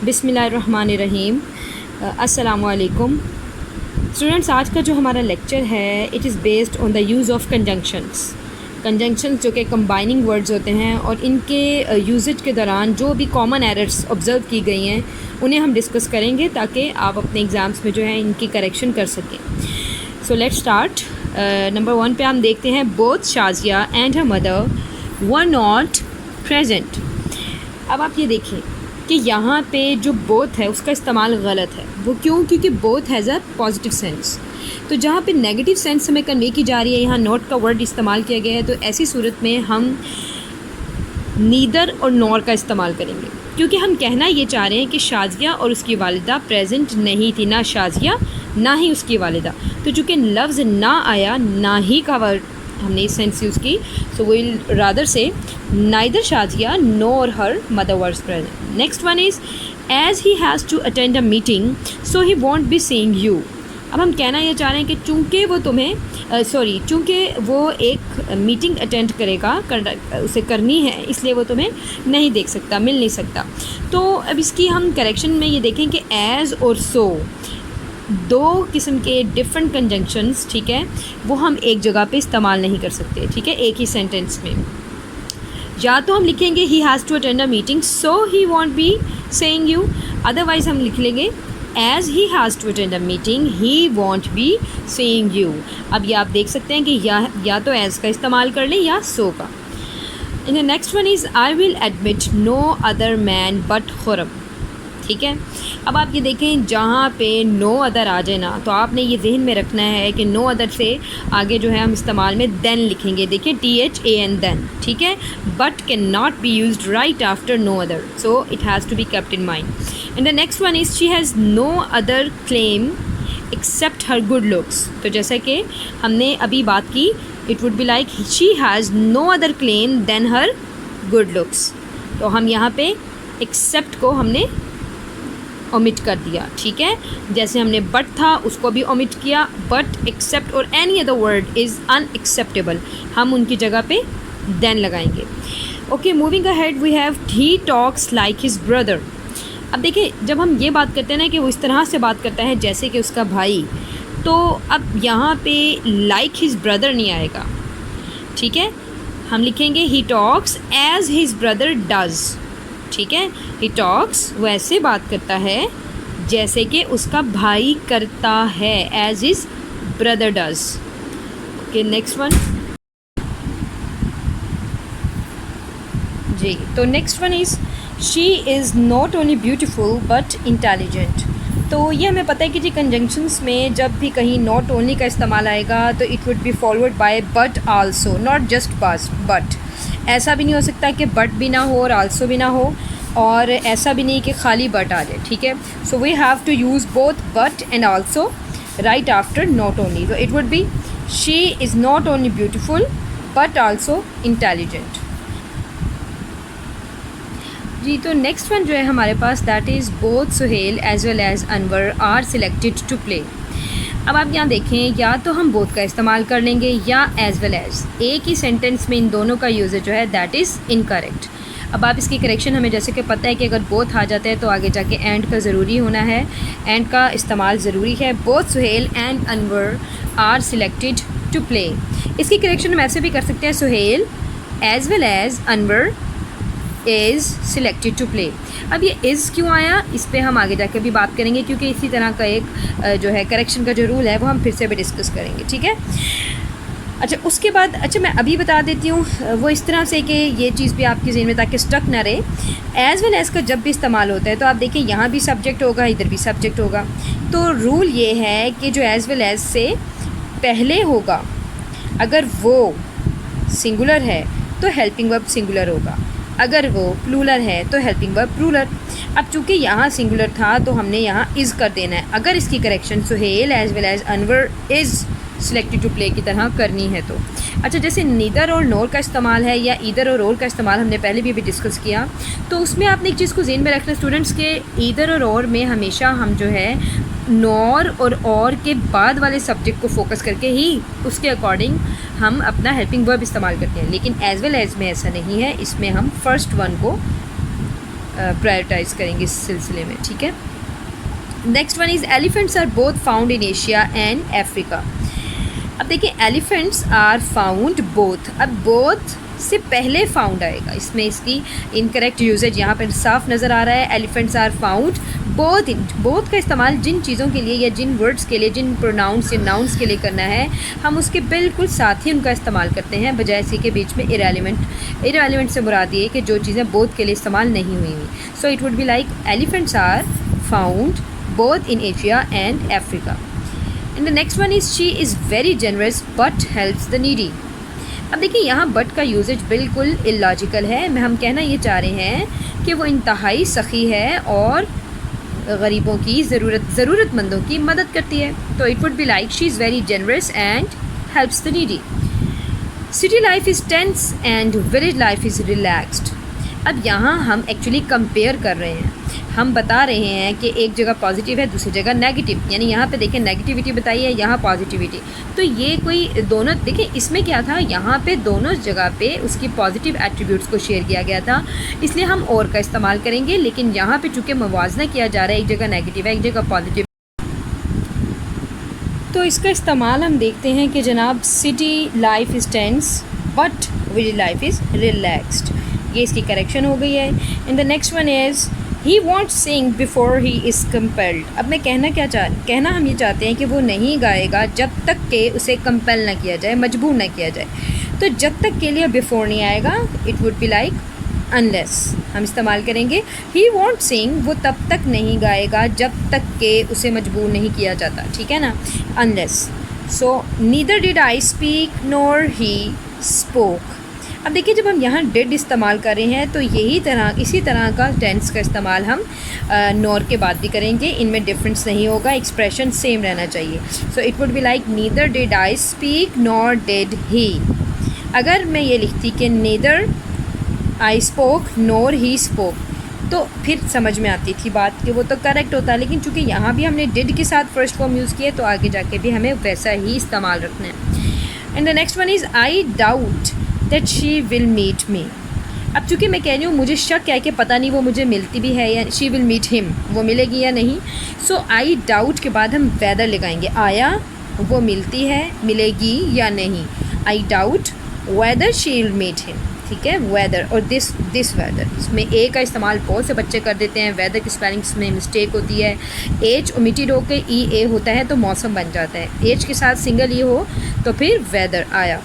बिस्मिल्लाहिर्रहमानिर्रहीम। अस्सलामुअलैकुम स्टूडेंट्स, आज का जो हमारा लेक्चर है it is based on the use of conjunctions जो कि कंबाइनिंग वर्ड्स होते हैं और इनके यूजेज के दौरान जो भी कॉमन एरर्स ऑब्ज़र्व की गई हैं उन्हें हम डिस्कस करेंगे ताकि आप अपने एग्ज़ाम्स में जो है इनकी करेक्शन कर सकें। So let's start. नंबर 1 पे हम देखते हैं both Shazia and her mother were not present. अब आप ये देखें कि यहाँ पे जो बोथ है उसका इस्तेमाल गलत है। वो क्यों? क्योंकि both has a positive sense. तो जहाँ पे नेगेटिव सेंस हमें कन्वे की जा रही है यहाँ नॉट का वर्ड इस्तेमाल किया गया है, तो ऐसी सूरत में हम नीदर और नॉर का इस्तेमाल करेंगे क्योंकि हम कहना ये चाह रहे हैं कि शाजिया और उसकी वालिदा प्रेजेंट नहीं थी, ना शाजिया ना ही उसकी वालिदा। तो चूँकि लफ्ज़ ना आया, ना ही का वर्ड हमने इस सेंस यूज़ की, सो विल रादर से neither Shazia nor her mother was present. Next one is as he has to attend a meeting so he won't be seeing you. अब हम कहना ये चाह रहे हैं कि चूँकि वो एक मीटिंग अटेंड करेगा, उसे करनी है, इसलिए वो तुम्हें नहीं देख सकता, मिल नहीं सकता। तो अब इसकी हम करेक्शन में ये देखें कि एज़ और सो दो किस्म के डिफरेंट कंजंक्शंस, ठीक है, वो हम एक जगह पे इस्तेमाल नहीं कर सकते, ठीक है, एक ही सेंटेंस में। या तो हम लिखेंगे he has to attend a meeting so he won't be saying you, otherwise हम लिख लेंगे as he has to attend a meeting he won't be saying you. अब ये आप देख सकते हैं कि या तो एज़ का इस्तेमाल कर लें या सो का। In the next one is I will admit no other man but Khurram, ठीक है। अब आप ये देखें जहाँ पे नो अदर आ जाए ना, तो आपने ये जहन में रखना है कि नो अदर से आगे जो है हम इस्तेमाल में देन लिखेंगे, देखिए THAN देन, ठीक है। But can not be used right after no other, so it has to be kept in mind. And the next one is she has no other claim except her good looks. तो जैसा कि हमने अभी बात की, it would be like she has no other claim than her good looks. तो हम यहाँ पे एक्सेप्ट को हमने ओमिट कर दिया, ठीक है। जैसे हमने बट था उसको भी ओमिट किया, बट एक्सेप्ट और any other word is unacceptable, हम उनकी जगह पे देन लगाएंगे। Okay, moving ahead we have he talks like his brother. अब देखिए जब हम ये बात करते हैं ना कि वो इस तरह से बात करता है जैसे कि उसका भाई, तो अब यहाँ पे लाइक हिज ब्रदर नहीं आएगा, ठीक है। हम लिखेंगे he talks as his brother does, ठीक है। ही टॉक्स वैसे बात करता है जैसे कि उसका भाई करता है, as his brother does. Okay, next one जी। तो next one is she is not only beautiful but intelligent. तो ये हमें पता है कि जी कंजंक्शंस में जब भी कहीं नॉट ओनली का इस्तेमाल आएगा तो it would be followed by but also, not just but. ऐसा भी नहीं हो सकता कि बट भी ना हो और आल्सो भी ना हो, और ऐसा भी नहीं कि खाली बट आ जाए, ठीक है। So we have to use both but and also right after not only. तो it would be she is not only beautiful but also intelligent जी। तो नेक्स्ट वन जो है हमारे पास that is both Suhail as well as Anwar are selected to play. अब आप यहाँ देखें, या तो हम बोथ का इस्तेमाल कर लेंगे या एज वेल एज, एक ही सेंटेंस में इन दोनों का यूज़ जो है दैट इज़ इनकरेक्ट। अब आप इसकी करेक्शन हमें जैसे कि पता है कि अगर बोथ आ जाता है तो आगे जाके एंड का ज़रूरी होना है, एंड का इस्तेमाल ज़रूरी है। Both Suhail and Anwar are selected to play. इसकी करेक्शन हम ऐसे भी कर सकते हैं, Suhail as well as Anwar is selected to play. अब ये इज़ क्यों आया, इस पर हम आगे जाके भी बात करेंगे क्योंकि इसी तरह का एक जो है करेक्शन का जो रूल है वो हम फिर से भी डिस्कस करेंगे, ठीक है। अच्छा, उसके बाद मैं अभी बता देती हूँ वो इस तरह से कि ये चीज़ भी आपकी ज़हन में ताकि स्टक ना रहे। एज़ वेल एज़ का जब भी इस्तेमाल होता है तो आप देखिए यहाँ भी सब्जेक्ट होगा, इधर भी सब्जेक्ट होगा। तो रूल ये है कि जो एज़ वेल एज़ से पहले होगा, अगर वो सिंगुलर है तो हेल्पिंग वर्ब सिंगुलर होगा, अगर वो प्लूरल है तो हेल्पिंग वर्ब प्लूरल। अब चूँकि यहाँ सिंगुलर था तो हमने यहाँ इज़ कर देना है, अगर इसकी correction Suhail as well as Anwar is selected to play की तरह करनी है तो। अच्छा, जैसे नीदर और नोर का इस्तेमाल है या ईदर और और का इस्तेमाल हमने पहले भी डिस्कस किया, तो उसमें आपने एक चीज़ को ज़हन में रखना स्टूडेंट्स के ईदर और में हमेशा हम जो है नॉर और के बाद वाले सब्जेक्ट को फोकस करके ही उसके अकॉर्डिंग हम अपना हेल्पिंग वर्ब इस्तेमाल करते हैं, लेकिन एज वेल एज में ऐसा नहीं है, इसमें हम फर्स्ट वन को प्रायोरिटाइज़ करेंगे इस सिलसिले में, ठीक है। Next one is elephants are both found in Asia and Africa. अब देखिए एलिफेंट्स आर फाउंड बोथ, अब बोथ से पहले फाउंड आएगा, इसमें इसकी इनकरेक्ट यूजेज यहाँ पर साफ नज़र आ रहा है। Elephants are found both, both का इस्तेमाल जिन चीज़ों के लिए या जिन वर्ड्स के लिए, जिन प्रोनाउंस या नाउंस के लिए करना है, हम उसके बिल्कुल साथ ही उनका इस्तेमाल करते हैं, बजाय इसी के बीच में इररेलेवेंट से मुराद ये कि जो चीज़ें बोथ के लिए इस्तेमाल नहीं हुई हुई। So it would be like elephants are found both in Asia and Africa. And the next one is she is very generous but helps the needy. अब देखिए यहाँ बट का यूजेज बिल्कुल इलॉजिकल है, हम कहना ये चाह रहे हैं कि वो इंतहाई सखी है और गरीबों की ज़रूरतमंदों की मदद करती है। तो it would be like she is very generous and helps the needy. City life is tense and village life is relaxed. अब यहाँ हम एक्चुअली कंपेयर कर रहे हैं, हम बता रहे हैं कि एक जगह पॉजिटिव है, दूसरी जगह नेगेटिव, यानी यहाँ पे देखें नेगेटिविटी बताई है, यहाँ पॉजिटिविटी। तो ये कोई दोनों देखें, इसमें क्या था, यहाँ पे दोनों जगह पे उसकी पॉजिटिव एट्रीब्यूट्स को शेयर किया गया था, इसलिए हम और का इस्तेमाल करेंगे। लेकिन यहाँ पे चूँकि मुवाजना किया जा रहा है, एक जगह नेगेटिव है, एक जगह पॉजिटिव, तो इसका इस्तेमाल हम देखते हैं कि जनाब city life is tense but village life is relaxed, ये इसकी करेक्शन हो गई है। And the next one is he won't sing before he is compelled. अब मैं कहना हम ये चाहते हैं कि वो नहीं गाएगा जब तक कि उसे कंपेल ना किया जाए, मजबूर ना किया जाए। तो जब तक के लिए बिफोर नहीं आएगा, it would be like unless हम इस्तेमाल करेंगे। ही वॉन्ट सिंग, वो तब तक नहीं गाएगा जब तक कि उसे मजबूर नहीं किया जाता, ठीक है ना, unless. So neither did I speak nor he spoke. अब देखिए जब हम यहाँ डिड इस्तेमाल कर रहे हैं तो इसी तरह का टेंस का इस्तेमाल हम नॉर के बाद भी करेंगे, इनमें डिफरेंस नहीं होगा, एक्सप्रेशन सेम रहना चाहिए। सो it would be like neither did I speak nor did he. अगर मैं ये लिखती कि neither I spoke nor he spoke, तो फिर समझ में आती थी बात कि वो तो करेक्ट होता है, लेकिन चूँकि यहाँ भी हमने डिड के साथ फर्स्ट फॉर्म यूज़ किया तो आगे जाके भी हमें वैसा ही इस्तेमाल रखना है। And the next one is I doubt that she will meet me. अब चूँकि मैं कह रही हूँ मुझे शक है कि पता नहीं वो मुझे मिलती भी है या शी विल मीट हिम, वो मिलेगी या नहीं। सो आई डाउट के बाद हम वेदर लगाएंगे, आया वो मिलती है, मिलेगी या नहीं। I doubt whether she will meet him, ठीक है, वेदर और दिस वेदर, इसमें ए का इस्तेमाल बहुत से बच्चे कर देते हैं, वेदर की स्पेलिंग में मिस्टेक होती है। एच ओमिटेड हो के ई ए होता है तो मौसम बन जाता है, एच के साथ सिंगल ई हो तो फिर वेदर आया।